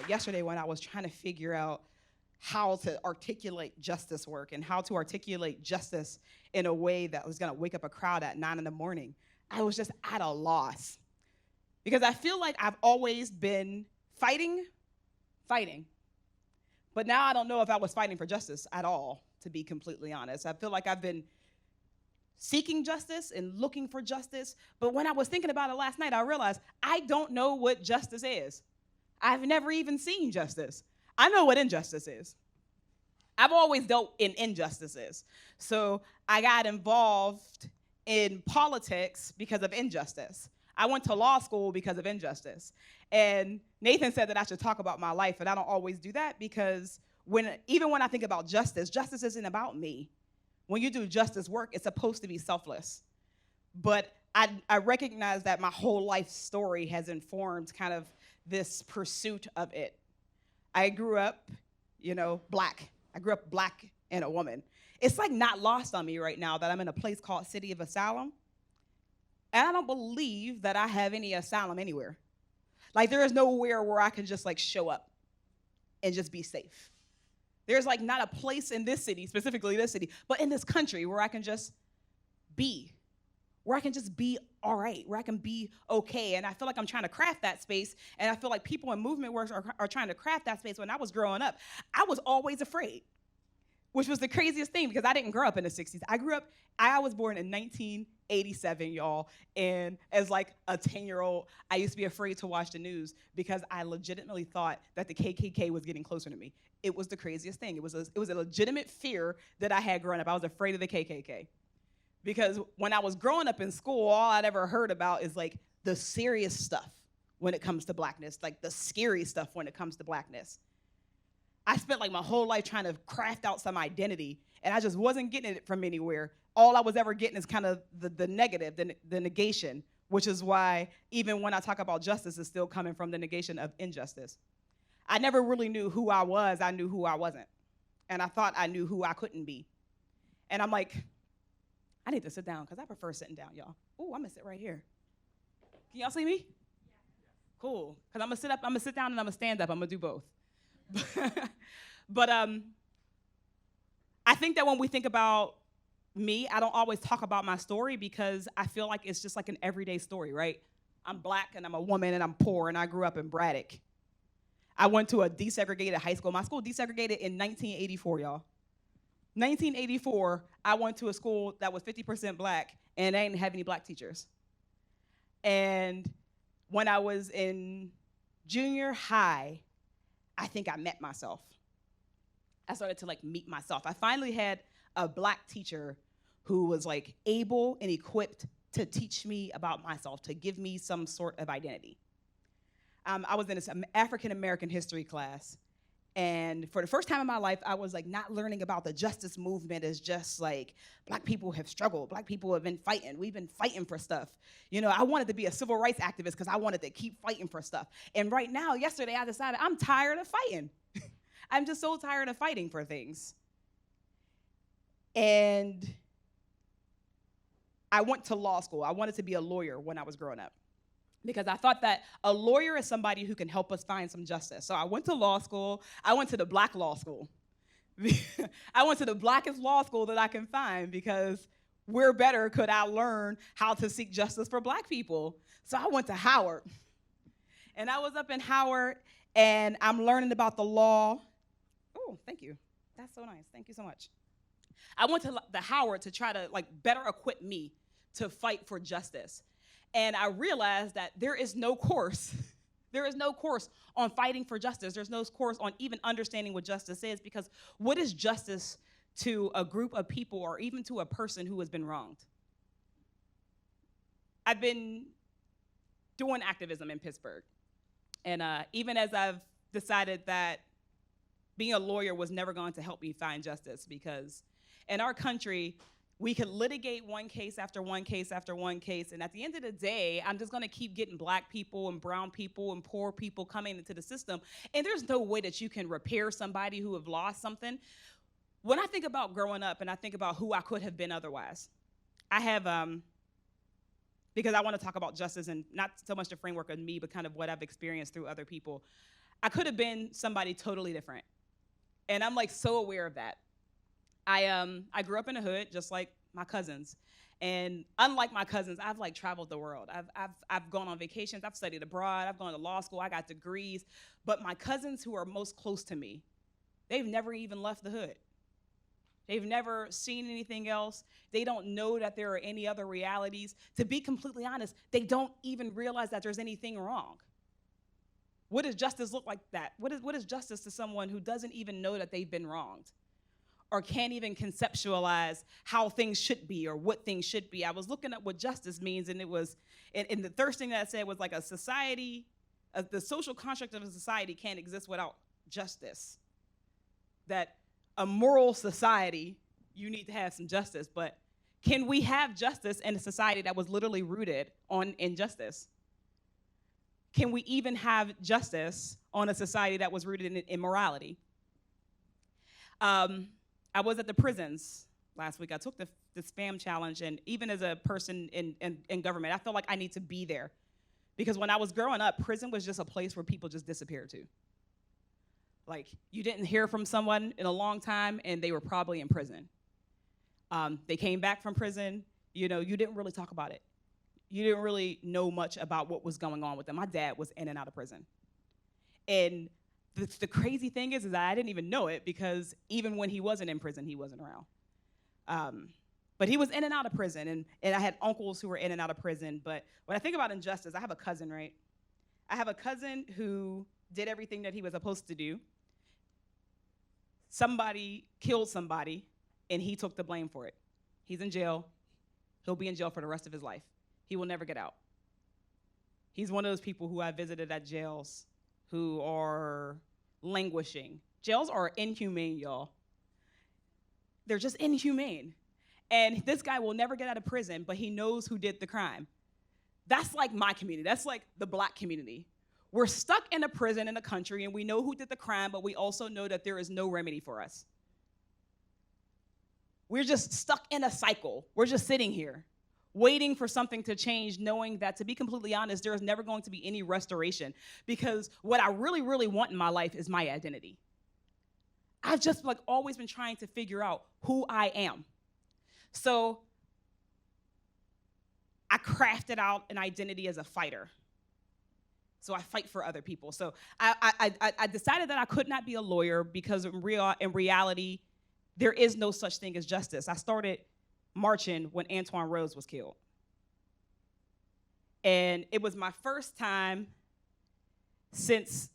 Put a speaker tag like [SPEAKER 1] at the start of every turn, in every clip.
[SPEAKER 1] that yesterday when I was trying to figure out how to articulate justice work and how to articulate justice in a way that was going to wake up a crowd at 9 in the morning. I was just at a loss because I feel like I've always been fighting. But now I don't know if I was fighting for justice at all, to be completely honest. I feel like I've been seeking justice and looking for justice. But when I was thinking about it last night, I realized I don't know what justice is. I've never even seen justice. I know what injustice is. I've always dealt in injustices. So I got involved in politics because of injustice. I went to law school because of injustice. And Nathan said that I should talk about my life, and I don't always do that because even when I think about justice, justice isn't about me. When you do justice work, it's supposed to be selfless. But I recognize that my whole life story has informed kind of this pursuit of it. I grew up, black. I grew up black and a woman. It's like not lost on me right now that I'm in a place called City of Asylum. And I don't believe that I have any asylum anywhere. Like there is nowhere where I can just like show up and just be safe. There's like not a place in this city, specifically this city, but in this country where I can just be, where I can just be all right, where I can be okay. And I feel like I'm trying to craft that space. And I feel like people in movement work are trying to craft that space. When I was growing up, I was always afraid, which was the craziest thing because I didn't grow up in the 60s. I was born in 1987, y'all. And as like a 10-year-old, I used to be afraid to watch the news because I legitimately thought that the KKK was getting closer to me. It was the craziest thing. It was a legitimate fear that I had growing up. I was afraid of the KKK. Because when I was growing up in school, all I'd ever heard about is like the serious stuff when it comes to blackness, like the scary stuff when it comes to blackness. I spent like my whole life trying to craft out some identity, and I just wasn't getting it from anywhere. All I was ever getting is kind of the negative, the negation, which is why even when I talk about justice, it's still coming from the negation of injustice. I never really knew who I was. I knew who I wasn't. And I thought I knew who I couldn't be. And I'm like, I need to sit down because I prefer sitting down, y'all. Ooh, I'm gonna sit right here. Can y'all see me? Yeah. Cool. Because I'm gonna sit up, I'm gonna sit down, and I'm gonna stand up. I'm gonna do both. But I think that when we think about me, I don't always talk about my story because I feel like it's just like an everyday story, right? I'm black and I'm a woman and I'm poor and I grew up in Braddock. I went to a desegregated high school. My school desegregated in 1984, y'all. 1984, I went to a school that was 50% black and they didn't have any black teachers. And when I was in junior high, I think I met myself. I started to like meet myself. I finally had a black teacher who was like able and equipped to teach me about myself, to give me some sort of identity. I was in this African American history class, and for the first time in my life, I was like not learning about the justice movement as just like black people have struggled, black people have been fighting, we've been fighting for stuff. I wanted to be a civil rights activist because I wanted to keep fighting for stuff. And right now, yesterday, I decided I'm tired of fighting. I'm just so tired of fighting for things. And I went to law school. I wanted to be a lawyer when I was growing up because I thought that a lawyer is somebody who can help us find some justice. So I went to law school. I went to the black law school. I went to the blackest law school that I can find because where better could I learn how to seek justice for black people? So I went to Howard. And I was up in Howard, and I'm learning about the law. Oh, thank you. That's so nice. Thank you so much. I went to the Howard to try to like better equip me to fight for justice. And I realized that there is no course on fighting for justice. There's no course on even understanding what justice is, because what is justice to a group of people or even to a person who has been wronged? I've been doing activism in Pittsburgh. And even as I've decided that being a lawyer was never going to help me find justice, because in our country, we could litigate one case after one case after one case, and at the end of the day, I'm just gonna keep getting black people and brown people and poor people coming into the system, and there's no way that you can repair somebody who have lost something. When I think about growing up and I think about who I could have been otherwise, I have, because I wanna talk about justice and not so much the framework of me, but kind of what I've experienced through other people. I could have been somebody totally different. And I'm like so aware of that. I grew up in the hood just like my cousins. And unlike my cousins, I've like traveled the world. I've gone on vacations, I've studied abroad, I've gone to law school, I got degrees. But my cousins who are most close to me, they've never even left the hood. They've never seen anything else. They don't know that there are any other realities. To be completely honest, they don't even realize that there's anything wrong. What does justice look like that? What is justice to someone who doesn't even know that they've been wronged or can't even conceptualize how things should be or what things should be? I was looking up what justice means, and and the first thing that I said was like a society, the social construct of a society can't exist without justice. That a moral society, you need to have some justice, but can we have justice in a society that was literally rooted on injustice? Can we even have justice on a society that was rooted in immorality? I was at the prisons last week. I took the spam challenge, and even as a person in government, I felt like I need to be there. Because when I was growing up, prison was just a place where people just disappeared to. Like, you didn't hear from someone in a long time, and they were probably in prison. They came back from prison, you didn't really talk about it. You didn't really know much about what was going on with them. My dad was in and out of prison. And the crazy thing is that I didn't even know it, because even when he wasn't in prison, he wasn't around. But he was in and out of prison, and I had uncles who were in and out of prison. But when I think about injustice, I have a cousin, right? I have a cousin who did everything that he was supposed to do. Somebody killed somebody, and he took the blame for it. He's in jail. He'll be in jail for the rest of his life. He will never get out. He's one of those people who I visited at jails who are languishing. Jails are inhumane, y'all. They're just inhumane. And this guy will never get out of prison, but he knows who did the crime. That's like my community. That's like the Black community. We're stuck in a prison in a country, and we know who did the crime, but we also know that there is no remedy for us. We're just stuck in a cycle. We're just sitting here, waiting for something to change, knowing that, to be completely honest, there is never going to be any restoration, because what I really, really want in my life is my identity. I've just always been trying to figure out who I am. So I crafted out an identity as a fighter. So I fight for other people. So I decided that I could not be a lawyer, because in reality, there is no such thing as justice. I started marching when Antoine Rose was killed. And it was my first time since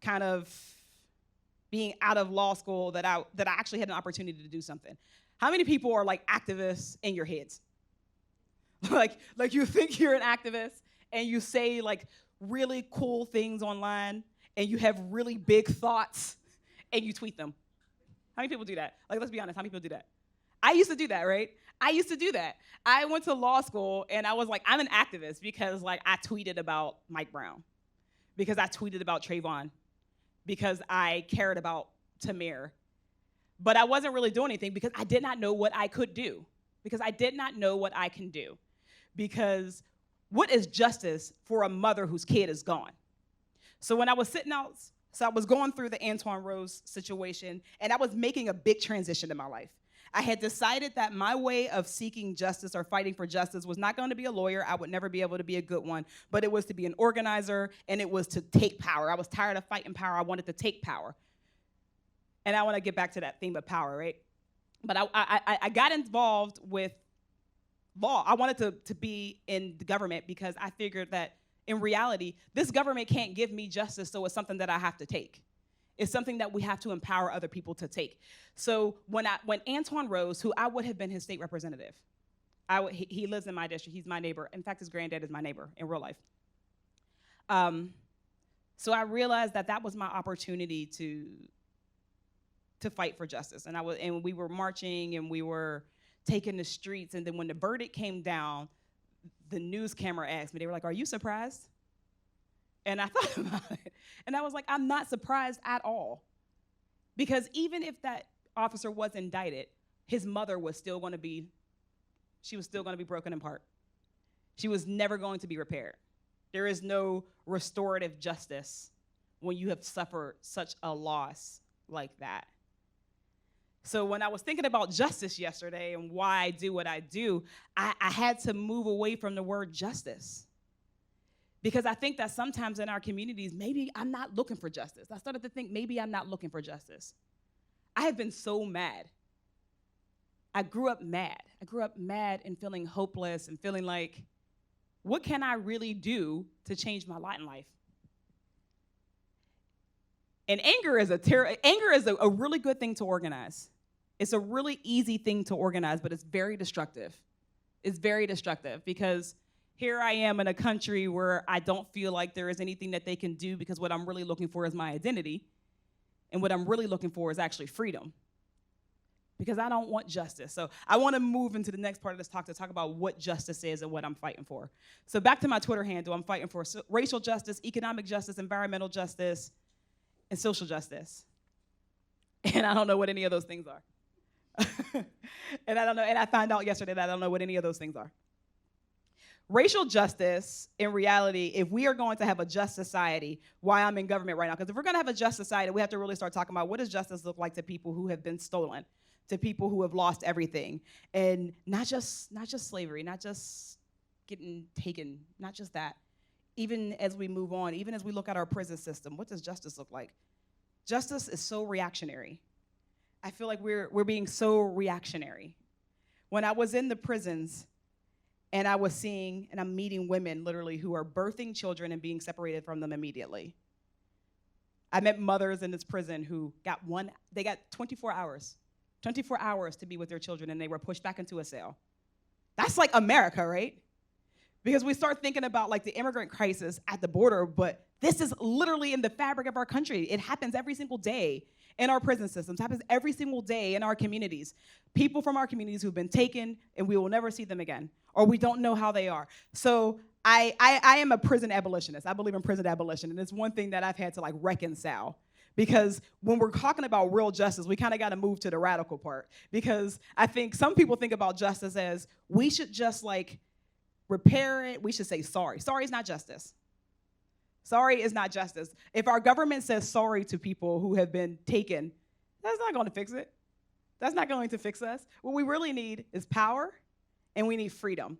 [SPEAKER 1] kind of being out of law school that I actually had an opportunity to do something. How many people are like activists in your heads? like you think you're an activist, and you say like really cool things online, and you have really big thoughts, and you tweet them. How many people do that? Like, let's be honest, how many people do that? I used to do that, right? I used to do that. I went to law school, and I was like, I'm an activist, because like I tweeted about Mike Brown, because I tweeted about Trayvon, because I cared about Tamir. But I wasn't really doing anything, because I did not know what I could do, because I did not know what I can do. Because what is justice for a mother whose kid is gone? So when I was I was going through the Antoine Rose situation, and I was making a big transition in my life. I had decided that my way of seeking justice or fighting for justice was not going to be a lawyer. I would never be able to be a good one, but it was to be an organizer, and it was to take power. I was tired of fighting power. I wanted to take power. And I want to get back to that theme of power, right? But I got involved with law. I wanted to be in the government, because I figured that in reality, this government can't give me justice, so it's something that I have to take. It's something that we have to empower other people to take. So when Antoine Rose, who I would have been his state representative, he lives in my district, he's my neighbor. In fact, his granddad is my neighbor in real life. So I realized that was my opportunity to fight for justice. And we were marching, and we were taking the streets, and then when the verdict came down, the news camera asked me, they were like, "Are you surprised?" And I thought about it, and I was like, I'm not surprised at all. Because even if that officer was indicted, his mother was still going to be broken apart. She was never going to be repaired. There is no restorative justice when you have suffered such a loss like that. So when I was thinking about justice yesterday and why I do what I do, I had to move away from the word justice. Because I think that sometimes in our communities, maybe I'm not looking for justice. I started to think maybe I'm not looking for justice. I have been so mad. I grew up mad. I grew up mad and feeling hopeless and feeling like, what can I really do to change my lot in life? And anger is a really good thing to organize. It's a really easy thing to organize, but it's very destructive. It's very destructive because here I am in a country where I don't feel like there is anything that they can do because what I'm really looking for is my identity. And what I'm really looking for is actually freedom. Because I don't want justice. So I want to move into the next part of this talk to talk about what justice is and what I'm fighting for. So back to my Twitter handle, I'm fighting for racial justice, economic justice, environmental justice, and social justice. And I don't know what any of those things are. And I don't know, and I found out yesterday that I don't know what any of those things are. Racial justice, in reality, if we are going to have a just society, why I'm in government right now, because if we're going to have a just society, we have to really start talking about what does justice look like to people who have been stolen, to people who have lost everything, and not just slavery, not just getting taken, not just that. Even as we move on, even as we look at our prison system, what does justice look like? Justice is so reactionary. I feel like we're being so reactionary. When I was in the prisons, and I was seeing, and I'm meeting women literally who are birthing children and being separated from them immediately. I met mothers in this prison who got 24 hours to be with their children, and they were pushed back into a cell. That's like America, right? Because we start thinking about like the immigrant crisis at the border, but this is literally in the fabric of our country. It happens every single day in our prison systems, it happens every single day in our communities. People from our communities who've been taken and we will never see them again, or we don't know how they are. So I am a prison abolitionist. I believe in prison abolition, and it's one thing that I've had to like reconcile. Because when we're talking about real justice, we kind of got to move to the radical part. Because I think some people think about justice as we should just like repair it. We should say sorry. Sorry is not justice. Sorry is not justice. If our government says sorry to people who have been taken, that's not going to fix it. That's not going to fix us. What we really need is power, and we need freedom.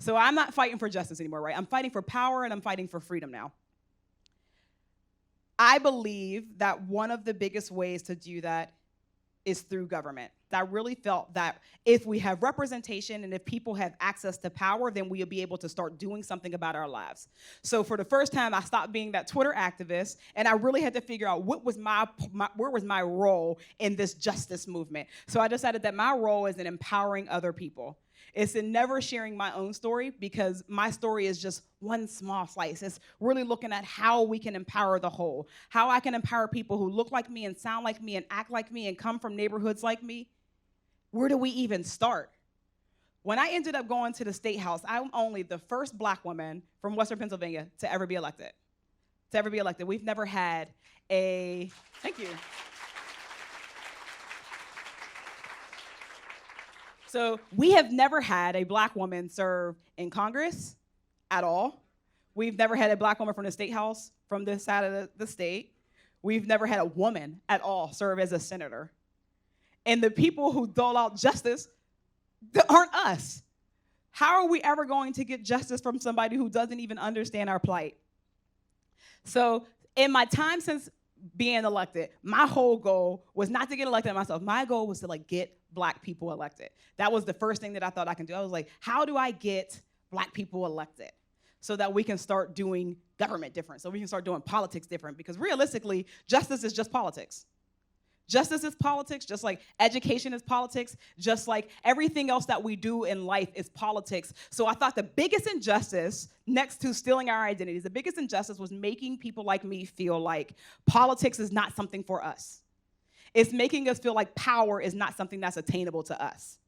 [SPEAKER 1] So I'm not fighting for justice anymore, right? I'm fighting for power, and I'm fighting for freedom now. I believe that one of the biggest ways to do that is through government. I really felt that if we have representation and if people have access to power, then we'll be able to start doing something about our lives. So for the first time, I stopped being that Twitter activist, and I really had to figure out where was my role in this justice movement. So I decided that my role is in empowering other people. It's in never sharing my own story, because my story is just one small slice. It's really looking at how we can empower the whole, how I can empower people who look like me and sound like me and act like me and come from neighborhoods like me. Where do we even start? When I ended up going to the state house, I'm only the first Black woman from Western Pennsylvania to ever be elected. We've never had a, thank you. So we have never had a Black woman serve in Congress at all. We've never had a Black woman from the state house from this side of the state. We've never had a woman at all serve as a senator. And the people who dole out justice aren't us. How are we ever going to get justice from somebody who doesn't even understand our plight? So in my time since being elected, my whole goal was not to get elected myself. My goal was to like get Black people elected. That was the first thing that I thought I can do. I was like, how do I get Black people elected so that we can start doing government different, so we can start doing politics different? Because realistically, justice is just politics. Justice is politics, just like education is politics, just like everything else that we do in life is politics. So I thought the biggest injustice, next to stealing our identities, the biggest injustice was making people like me feel like politics is not something for us. It's making us feel like power is not something that's attainable to us.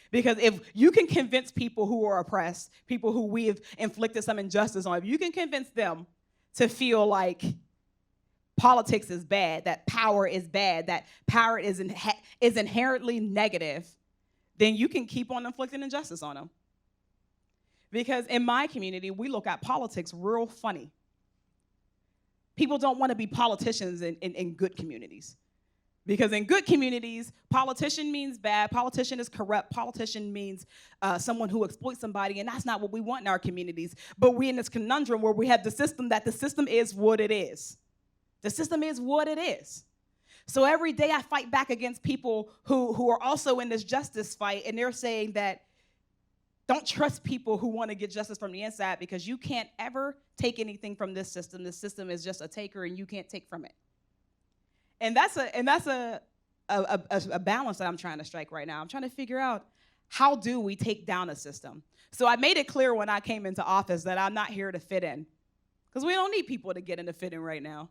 [SPEAKER 1] Because if you can convince people who are oppressed, people who we have inflicted some injustice on, if you can convince them to feel like politics is bad, that power is bad, that power is inherently negative, then you can keep on inflicting injustice on them. Because in my community, we look at politics real funny. People don't want to be politicians in good communities. Because in good communities, politician means bad, politician is corrupt, politician means someone who exploits somebody, and that's not what we want in our communities. But we're in this conundrum where we have the system is what it is. The system is what it is. So every day I fight back against people who are also in this justice fight, and they're saying that don't trust people who want to get justice from the inside, because you can't ever take anything from this system. This system is just a taker, and you can't take from it. And that's a balance that I'm trying to strike right now. I'm trying to figure out, how do we take down a system? So I made it clear when I came into office that I'm not here to fit in, because we don't need people to get in to fit in right now.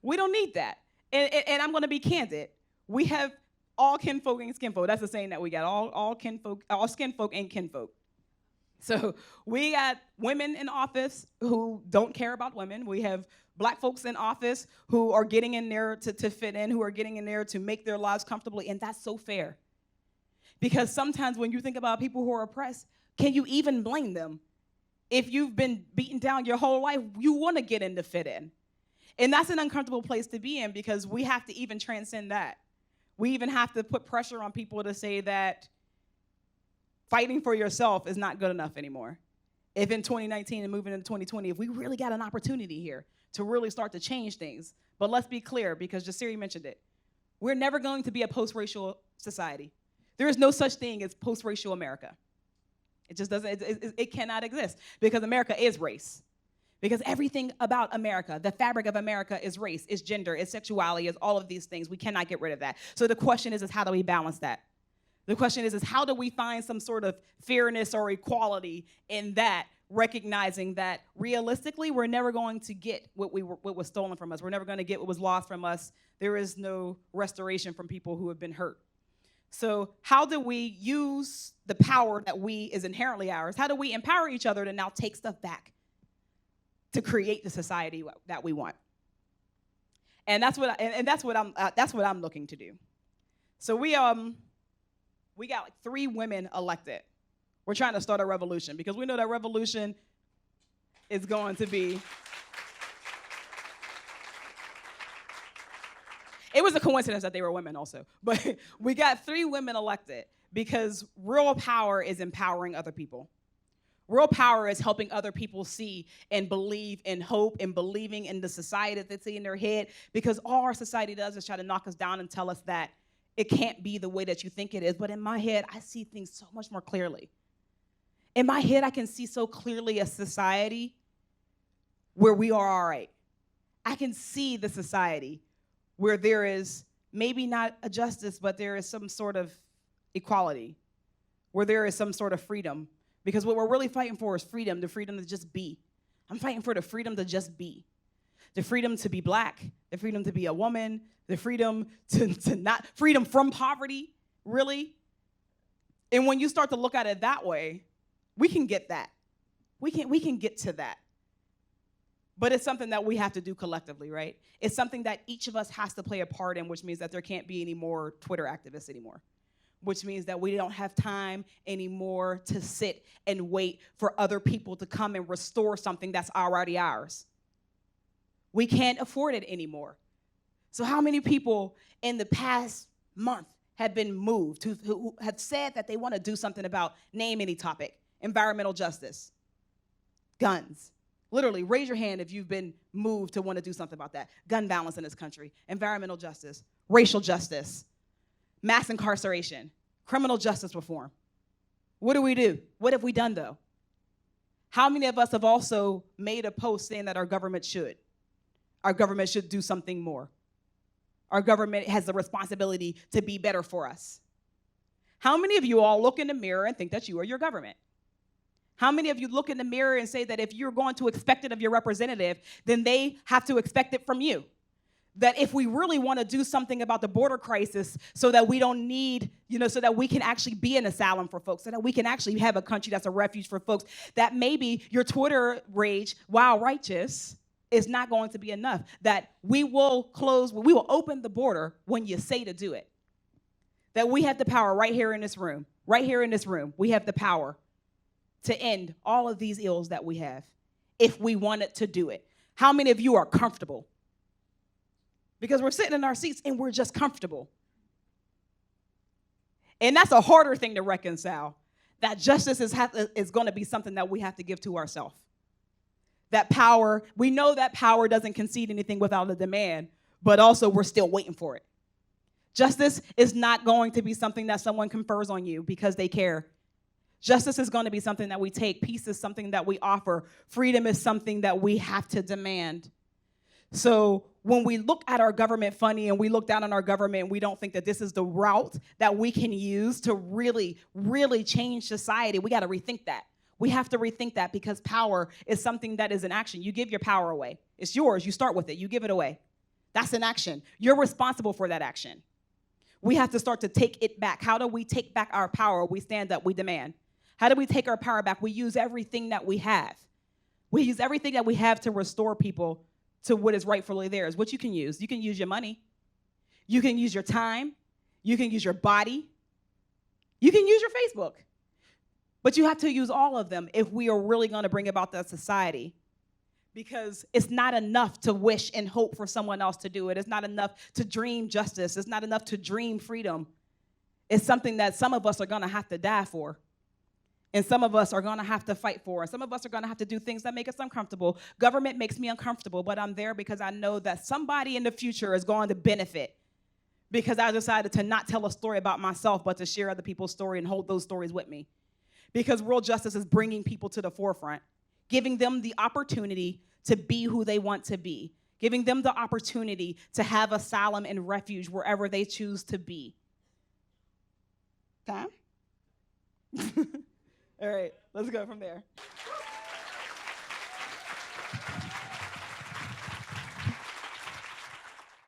[SPEAKER 1] We don't need that. And I'm going to be candid. We have all kinfolk and skinfolk. That's the saying that we got, all kinfolk, all skinfolk and kinfolk. So we got women in office who don't care about women. We have black folks in office who are getting in there to fit in, who are getting in there to make their lives comfortable, and that's so fair. Because sometimes when you think about people who are oppressed, can you even blame them? If you've been beaten down your whole life, you want to get in to fit in. And that's an uncomfortable place to be in, because we have to even transcend that. We even have to put pressure on people to say that fighting for yourself is not good enough anymore. If in 2019 and moving into 2020, if we really got an opportunity here to really start to change things. But let's be clear, because Jasiri mentioned it. We're never going to be a post-racial society. There is no such thing as post-racial America. It just doesn't, it cannot exist, because America is race. Because everything about America, the fabric of America, is race, is gender, is sexuality, is all of these things. We cannot get rid of that. So the question is how do we balance that? The question is how do we find some sort of fairness or equality in that, recognizing that realistically we're never going to get what was stolen from us. We're never going to get what was lost from us. There is no restoration from people who have been hurt. So how do we use the power that is inherently ours? How do we empower each other to now take stuff back to create the society that we want? And that's what I'm looking to do. So we got like 3 women elected. We're trying to start a revolution, because we know that revolution is going to be. It was a coincidence that they were women also, but we got 3 women elected because real power is empowering other people. Real power is helping other people see and believe and hope and believing in the society that they see in their head, because all our society does is try to knock us down and tell us that it can't be the way that you think it is. But in my head, I see things so much more clearly. In my head, I can see so clearly a society where we are all right. I can see the society where there is maybe not a justice, but there is some sort of equality, where there is some sort of freedom. Because what we're really fighting for is freedom, the freedom to just be. I'm fighting for the freedom to just be. The freedom to be black, the freedom to be a woman, the freedom to not, freedom from poverty, really. And when you start to look at it that way, we can get that. We can get to that. But it's something that we have to do collectively, right? It's something that each of us has to play a part in, which means that there can't be any more Twitter activists anymore. Which means that we don't have time anymore to sit and wait for other people to come and restore something that's already ours. We can't afford it anymore. So how many people in the past month have been moved, who have said that they want to do something about, name any topic, environmental justice, guns? Literally, raise your hand if you've been moved to want to do something about that. Gun violence in this country, environmental justice, racial justice, mass incarceration, criminal justice reform. What do? What have we done, though? How many of us have also made a post saying that our government should? Our government should do something more. Our government has the responsibility to be better for us. How many of you all look in the mirror and think that you are your government? How many of you look in the mirror and say that if you're going to expect it of your representative, then they have to expect it from you? That if we really want to do something about the border crisis so that we don't need, so that we can actually be an asylum for folks, so that we can actually have a country that's a refuge for folks, that maybe your Twitter rage, while righteous, is not going to be enough. That we will open the border when you say to do it. That we have the power right here in this room. Right here in this room, we have the power to end all of these ills that we have if we wanted to do it. How many of you are comfortable? Because we're sitting in our seats and we're just comfortable. And that's a harder thing to reconcile. That justice is going to be something that we have to give to ourselves. That power, we know that power doesn't concede anything without a demand, but also we're still waiting for it. Justice is not going to be something that someone confers on you because they care. Justice is going to be something that we take. Peace is something that we offer. Freedom is something that we have to demand. So when we look at our government funny and we look down on our government, we don't think that this is the route that we can use to really, really change society. We got to rethink that. We have to rethink that because power is something that is an action. You give your power away. It's yours. You start with it. You give it away. That's an action. You're responsible for that action. We have to start to take it back. How do we take back our power? We stand up. We demand. How do we take our power back? We use everything that we have. We use everything that we have to restore people to what is rightfully theirs. What you can use your money. You can use your time. You can use your body. You can use your Facebook. But you have to use all of them if we are really going to bring about that society. Because it's not enough to wish and hope for someone else to do it. It's not enough to dream justice. It's not enough to dream freedom. It's something that some of us are going to have to die for. And some of us are going to have to fight for. And some of us are going to have to do things that make us uncomfortable. Government makes me uncomfortable, but I'm there because I know that somebody in the future is going to benefit because I decided to not tell a story about myself, but to share other people's story and hold those stories with me. Because real justice is bringing people to the forefront, giving them the opportunity to be who they want to be, giving them the opportunity to have asylum and refuge wherever they choose to be. Okay? All right, let's go from there.